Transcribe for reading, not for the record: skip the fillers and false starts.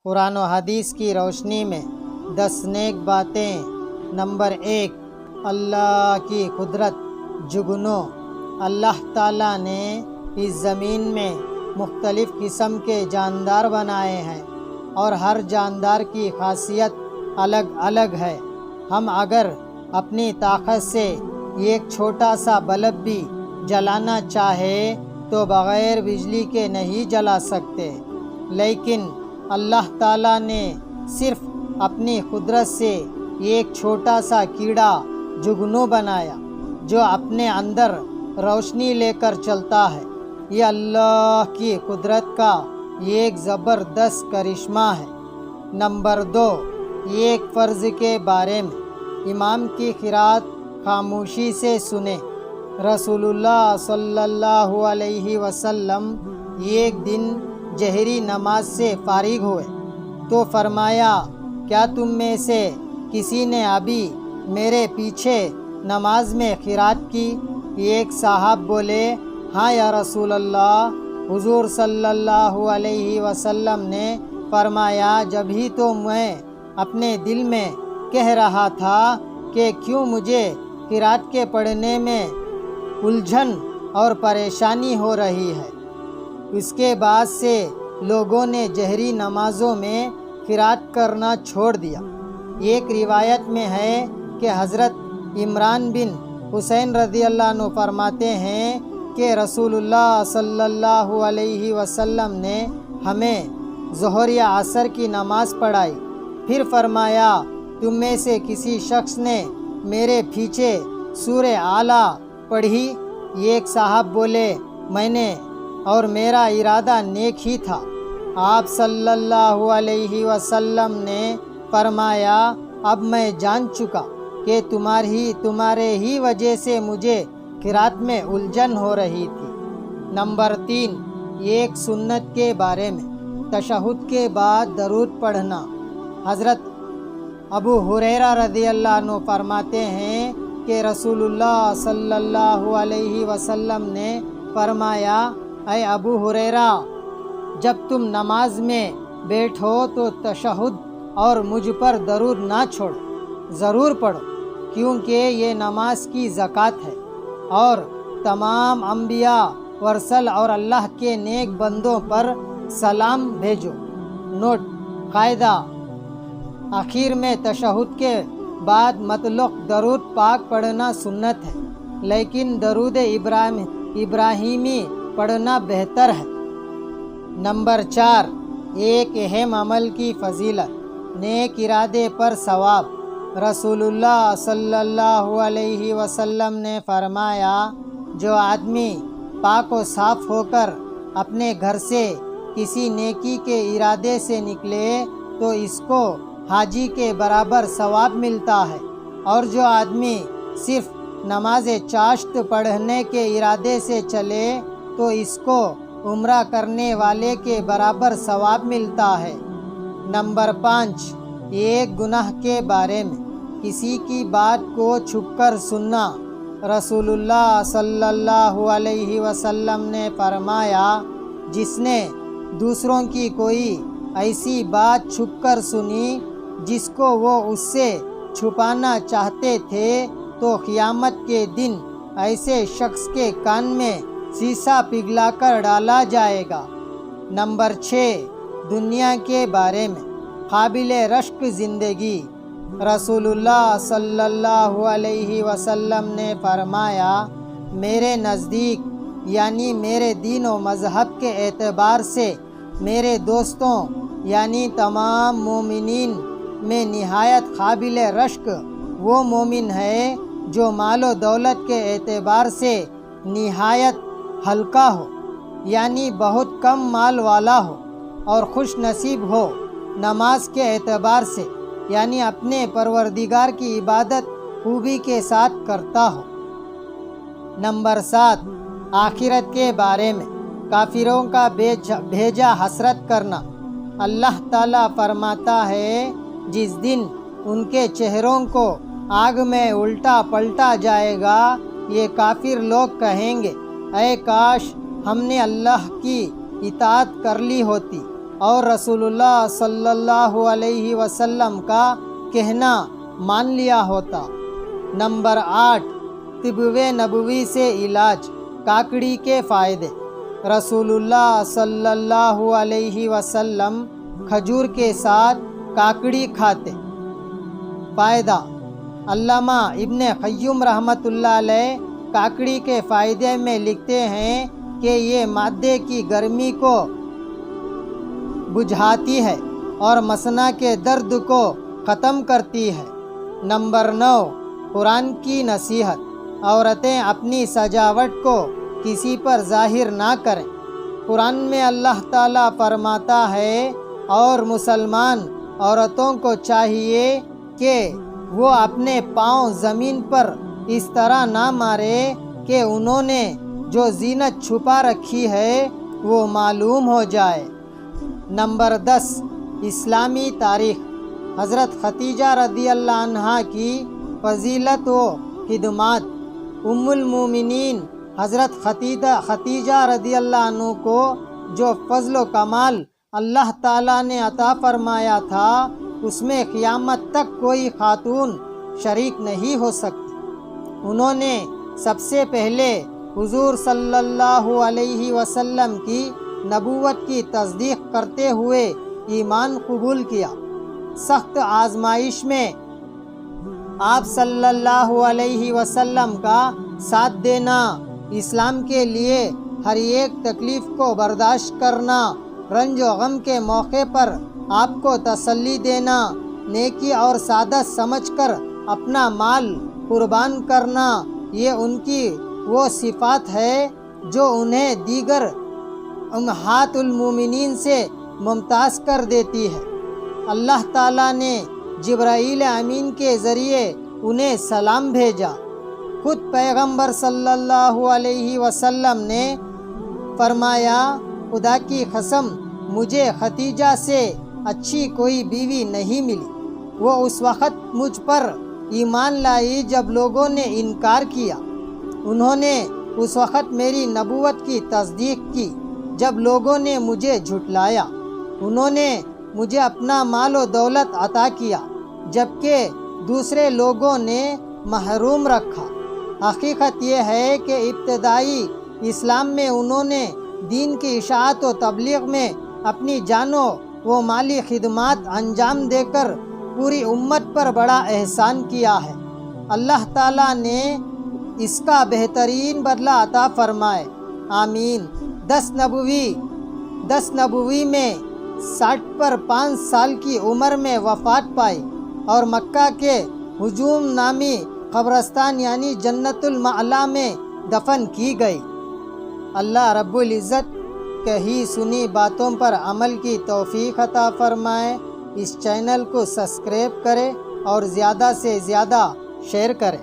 قرآن و حدیث کی روشنی میں 10 نیک باتیں۔ نمبر 1، اللہ کی قدرت۔ جگنو، اللہ تعالیٰ نے اس زمین میں مختلف قسم کے جاندار بنائے ہیں اور ہر جاندار کی خاصیت الگ الگ ہے۔ ہم اگر اپنی طاقت سے ایک چھوٹا سا بلب بھی جلانا چاہے تو بغیر بجلی کے نہیں جلا سکتے، لیکن اللہ تعالیٰ نے صرف اپنی قدرت سے ایک چھوٹا سا کیڑا جگنو بنایا جو اپنے اندر روشنی لے کر چلتا ہے۔ یہ اللہ کی قدرت کا ایک زبردست کرشمہ ہے۔ نمبر 2، ایک فرض کے بارے میں۔ امام کی قرات خاموشی سے سنیں۔ رسول اللہ صلی اللہ علیہ وسلم ایک دن جہری نماز سے فارغ ہوئے تو فرمایا، کیا تم میں سے کسی نے ابھی میرے پیچھے نماز میں قرات کی؟ ایک صاحب بولے، ہاں یا رسول اللہ۔ حضور صلی اللہ علیہ وسلم نے فرمایا، جبھی تو میں اپنے دل میں کہہ رہا تھا کہ کیوں مجھے قرات کے پڑھنے میں الجھن اور پریشانی ہو رہی ہے۔ اس کے بعد سے لوگوں نے جہری نمازوں میں قرات کرنا چھوڑ دیا۔ ایک روایت میں ہے کہ حضرت عمران بن حسین رضی اللہ عنہ فرماتے ہیں کہ رسول اللہ صلی اللہ علیہ وسلم نے ہمیں ظہر یا عصر کی نماز پڑھائی، پھر فرمایا، تم میں سے کسی شخص نے میرے پیچھے سورہ اعلیٰ پڑھی؟ ایک صاحب بولے، میں نے، اور میرا ارادہ نیک ہی تھا۔ آپ صلی اللہ علیہ وسلم نے فرمایا، اب میں جان چکا کہ تمہارے ہی وجہ سے مجھے قرات میں الجھن ہو رہی تھی۔ نمبر 3، ایک سنت کے بارے میں۔ تشہد کے بعد درود پڑھنا۔ حضرت ابو ہریرہ رضی اللہ عنہ فرماتے ہیں کہ رسول اللہ صلی اللہ علیہ وسلم نے فرمایا، اے ابو ہریرہ، جب تم نماز میں بیٹھو تو تشہد اور مجھ پر درود نہ چھوڑو، ضرور پڑھو، کیونکہ یہ نماز کی زکوٰۃ ہے، اور تمام انبیاء ورسل اور اللہ کے نیک بندوں پر سلام بھیجو۔ نوٹ: قاعدہ، آخر میں تشہد کے بعد مطلق درود پاک پڑھنا سنت ہے، لیکن درود ابراہیمی پڑھنا بہتر ہے۔ نمبر 4، ایک اہم عمل کی فضیلت۔ نیک ارادے پر ثواب۔ رسول اللہ صلی اللہ علیہ وسلم نے فرمایا، جو آدمی پاک و صاف ہو کر اپنے گھر سے کسی نیکی کے ارادے سے نکلے تو اس کو حاجی کے برابر ثواب ملتا ہے، اور جو آدمی صرف نماز چاشت پڑھنے کے ارادے سے چلے تو اس کو عمرہ کرنے والے کے برابر ثواب ملتا ہے۔ نمبر 5، ایک گناہ کے بارے میں۔ کسی کی بات کو چھپ کر سننا۔ رسول اللہ صلی اللہ علیہ وسلم نے فرمایا، جس نے دوسروں کی کوئی ایسی بات چھپ کر سنی جس کو وہ اس سے چھپانا چاہتے تھے تو قیامت کے دن ایسے شخص کے کان میں سیسا پگھلا کر ڈالا جائے گا۔ نمبر 6، دنیا کے بارے میں۔ قابل رشک زندگی۔ رسول اللہ صلی اللہ علیہ وسلم نے فرمایا، میرے نزدیک، یعنی میرے دین و مذہب کے اعتبار سے، میرے دوستوں یعنی تمام مومنین میں نہایت قابل رشک وہ مومن ہے جو مال و دولت کے اعتبار سے نہایت ہلکا ہو، یعنی بہت کم مال والا ہو، اور خوش نصیب ہو نماز کے اعتبار سے، یعنی اپنے پروردگار کی عبادت خوبی کے ساتھ کرتا ہو۔ نمبر 7، آخرت کے بارے میں۔ کافروں کا بھیجا حسرت کرنا۔ اللہ تعالیٰ فرماتا ہے، جس دن ان کے چہروں کو آگ میں الٹا پلٹا جائے گا، یہ کافر لوگ کہیں گے، اے کاش ہم نے اللہ کی اطاعت کر لی ہوتی، اور رسول اللہ صلی اللہ علیہ وسلم کا کہنا مان لیا ہوتا۔ نمبر 8، طب نبوی سے علاج، کاکڑی کے فائدے۔ رسول اللہ صلی اللہ علیہ وسلم کھجور کے ساتھ کاکڑی کھاتے۔ فائدہ، علامہ ابن قیم رحمۃ اللہ علیہ کاکڑی کے فائدے میں لکھتے ہیں کہ یہ معدے کی گرمی کو بجھاتی ہے اور مثانہ کے درد کو ختم کرتی ہے۔ نمبر 9، قرآن کی نصیحت، عورتیں اپنی سجاوٹ کو کسی پر ظاہر نہ کریں۔ قرآن میں اللہ تعالیٰ فرماتا ہے اور مسلمان عورتوں کو چاہیے کہ وہ اپنے پاؤں زمین پر اس طرح نہ مارے کہ انہوں نے جو زینت چھپا رکھی ہے وہ معلوم ہو جائے۔ نمبر 10، اسلامی تاریخ۔ حضرت خدیجہ رضی اللہ عنہا کی فضیلت و خدمات۔ ام المومنین حضرت خدیجہ رضی اللہ عنہ کو جو فضل و کمال اللہ تعالیٰ نے عطا فرمایا تھا اس میں قیامت تک کوئی خاتون شریک نہیں ہو سکتی۔ انہوں نے سب سے پہلے حضور صلی اللہ علیہ وسلم کی نبوت کی تصدیق کرتے ہوئے ایمان قبول کیا۔ سخت آزمائش میں آپ صلی اللہ علیہ وسلم کا ساتھ دینا، اسلام کے لیے ہر ایک تکلیف کو برداشت کرنا، رنج و غم کے موقع پر آپ کو تسلی دینا، نیکی اور سعادت سمجھ کر اپنا مال قربان کرنا، یہ ان کی وہ صفات ہے جو انہیں دیگر امہات المومنین سے ممتاز کر دیتی ہے۔ اللہ تعالیٰ نے جبرائیل امین کے ذریعے انہیں سلام بھیجا۔ خود پیغمبر صلی اللہ علیہ وسلم نے فرمایا، خدا کی قسم مجھے خدیجہ سے اچھی کوئی بیوی نہیں ملی۔ وہ اس وقت مجھ پر ایمان لائی جب لوگوں نے انکار کیا۔ انہوں نے اس وقت میری نبوت کی تصدیق کی جب لوگوں نے مجھے جھٹلایا۔ انہوں نے مجھے اپنا مال و دولت عطا کیا جبکہ دوسرے لوگوں نے محروم رکھا۔ حقیقت یہ ہے کہ ابتدائی اسلام میں انہوں نے دین کی اشاعت و تبلیغ میں اپنی جانوں و مالی خدمات انجام دے کر پوری امت پر بڑا احسان کیا ہے۔ اللہ تعالیٰ نے اس کا بہترین بدلہ عطا فرمائے، آمین۔ 10 نبوی میں 60 پر 5 سال کی عمر میں وفات پائی اور مکہ کے ہجوم نامی قبرستان یعنی جنت المعلا میں دفن کی گئی۔ اللہ رب العزت کہی سنی باتوں پر عمل کی توفیق عطا فرمائے۔ اس چینل کو سبسکرائب کرے اور زیادہ سے زیادہ شیئر کرے۔